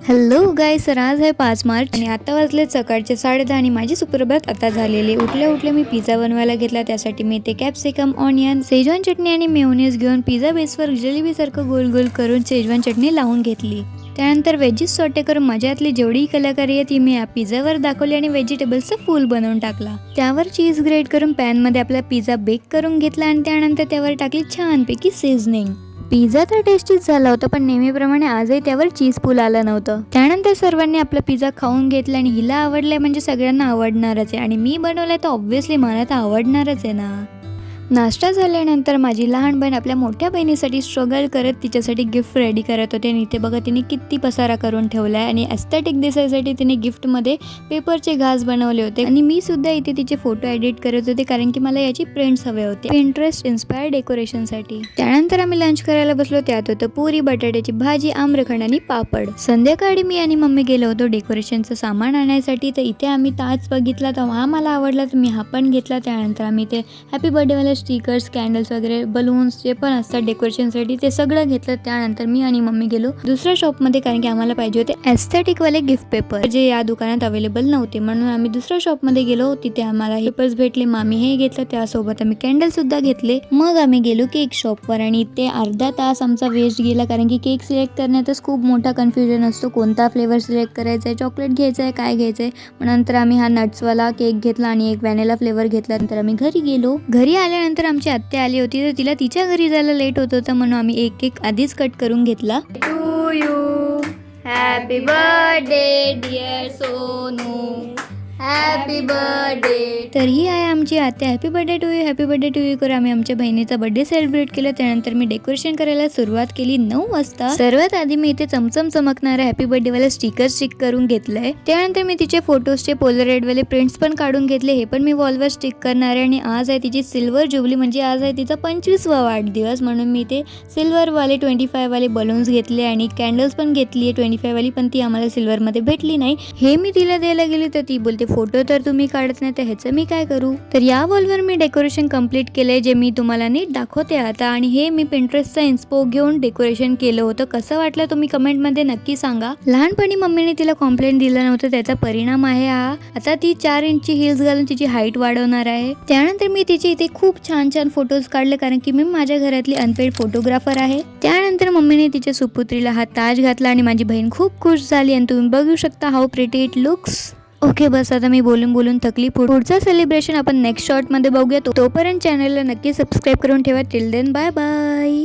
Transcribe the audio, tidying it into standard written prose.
Hello गाईस, तर आज आहे 5 मार्च आणि आता वाजले सकाळचे 10:30 आणि माझी सुप्रभात आता झालेली. उठल्या उठल्या मी पिझ्झा बनवायला घेतला. त्यासाठी मी ते कॅप्सिकम, ऑनियन, शेजवान चटणी आणि मेयोनीज घेऊन पिझ्झा बेसवर जिलेबी सारखं गोल गोल करून शेजवान चटणी लावून घेतली. त्यानंतर वेजीस सॉटे करून माझ्यातली जेवढी कलाकारी आहे ती मी या पिझ्झावर दाखवली आणि व्हेजिटेबलचा फूल बनवून टाकला. त्यावर चीज ग्रेट करून पॅन मध्ये आपला पिझ्झा बेक करून घेतला आणि त्यानंतर त्यावर टाकली छानपैकी सीझनिंग. पिझ्झा तर टेस्टीच झाला होता, पण नेहमीप्रमाणे आजही त्यावर चीज पूल आलं नव्हतं. त्यानंतर सर्वांनी आपला पिझ्झा खाऊन घेतला आणि हिला आवडलाय म्हणजे सगळ्यांना आवडणारच आहे आणि मी बनवलाय तर ऑब्व्हियसली मला तर आवडणारच आहे ना. नाश्ता झाल्यानंतर माझी लहान बहीण आपल्या मोठ्या बहिणीसाठी स्ट्रगल करत तिच्यासाठी गिफ्ट रेडी करत होते आणि इथे बघा तिने किती पसारा करून ठेवलाय आणि एस्थेटिक दिसायसाठी तिने गिफ्टमध्ये पेपरचे घास बनवले होते आणि मी सुद्धा इथे तिचे फोटो एडिट करत होते कारण की मला याची प्रिंट्स हवे होते पिंटरेस्ट इन्स्पायर डेकोरेशनसाठी. त्यानंतर आम्ही लंच करायला बसलो. त्यात होतं पुरी, बटाट्याची भाजी, आम्रखंड आणि पापड. संध्याकाळी मी आणि मम्मी गेलो होतो डेकोरेशनचं सामान आणायसाठी. तर इथे आम्ही ताज बघितला तर हा मला आवडला तर मी हा पण घेतला. त्यानंतर आम्ही ते हॅपी बर्थडे वाले स्टिकर्स, कॅन्डल्स वगैरे, बलून्स जे पण असतात डेकोरेशनसाठी ते सगळं घेतलं. त्यानंतर मी आणि मम्मी गेलो दुसऱ्या शॉपमध्ये कारण की आम्हाला पाहिजे होते एस्थेटिक वाले गिफ्ट पेपर जे या दुकानात अवेलेबल नव्हते, म्हणून आम्ही दुसऱ्या शॉपमध्ये गेलो. तिथे आम्हाला हे पेपर्स भेटले. आम्ही हे घेतलं, त्यासोबत आम्ही कॅन्डल सुद्धा घेतले. मग आम्ही गेलो केक शॉपवर आणि ते अर्धा तास आमचा वेस्ट गेला कारण की केक सिलेक्ट करण्यातच खूप मोठा कन्फ्युजन असतो. कोणता फ्लेवर सिलेक्ट करायचा आहे, चॉकलेट घ्यायचं आहे, काय घ्यायचं आहे. मग नंतर आम्ही हा नट्सवाला केक घेतला आणि एक व्हॅनिला फ्लेवर घेतला. नंतर आम्ही घरी गेलो. घरी आल्यानंतर आमची आत्या आली होती तर तिला तिच्या घरी जायला लेट होत होतं, म्हणून आम्ही एक केक आधीच कट करून घेतला. To you happy birthday dear Sonu, happy birthday. तर ही आहे आमची आत्या. Happy birthday to you, happy birthday to you करून आम्ही आमच्या बहिणीचा बर्थडे सेलिब्रेट केला. त्यानंतर मी डेकोरेशन करायला सुरुवात केली 9 वाजता. सर्वात आधी मी इथे चमचम चमकणारा हॅपी बर्थडे वाला स्टिकर स्टिक करून घेतलंय. त्यानंतर मी तिचे फोटोजचे पोलराइड वाले प्रिंट्स पण काढून घेतले. हे पण मी वॉलवर स्टिक करणार आहे आणि आज आहे तिची सिल्वर जुबली, म्हणजे आज आहे तिचा 25वा वाढदिवस, म्हणून मी ते सिल्वर वाले 25 वाले बलून्स घेतले आणि कॅन्डल्स पण घेतली 25 वाली, पण ती आम्हाला सिल्वर मध्ये भेटली नाही. हे मी तिला द्यायला गेली तर ती बोलते फोटो तर तुम्ही काढत नाही तर ह्याचं मी काय करू. तर या वॉलवर मी डेकोरेशन कंप्लीट केलंय जे मी तुम्हाला नीट दाखवते आता. आणि हे मी पिंटरेस्टचा इन्स्पो घेऊन डेकोरेशन केलं होतं. कसं वाटलं तुम्ही कमेंटमध्ये नक्की सांगा. लहानपणी मम्मीने तिला कॉम्प्लेंट दिलं नव्हतं, त्याचा परिणाम आहे हा. आता ती 4 इंचची हिल्स घालून तिची हाईट वाढवणार आहे. त्यानंतर मी तिचे इथे खूप छान छान फोटोज काढले कारण की मी माझ्या घरातली अनपेड फोटोग्राफर आहे. त्यानंतर मम्मीने तिच्या सुपुत्रीला हा ताज घातला आणि माझी बहीण खूप खुश झाली आणि तुम्ही बघू शकता how pretty it looks. Okay, बस आता मी बोलून बोलून थकली. पुढचा सेलिब्रेशन आपण नेक्स्ट शॉर्ट मध्ये बघूया. तोपर्यंत चॅनलला नक्की सबस्क्राईब करून ठेवा. Till then bye bye.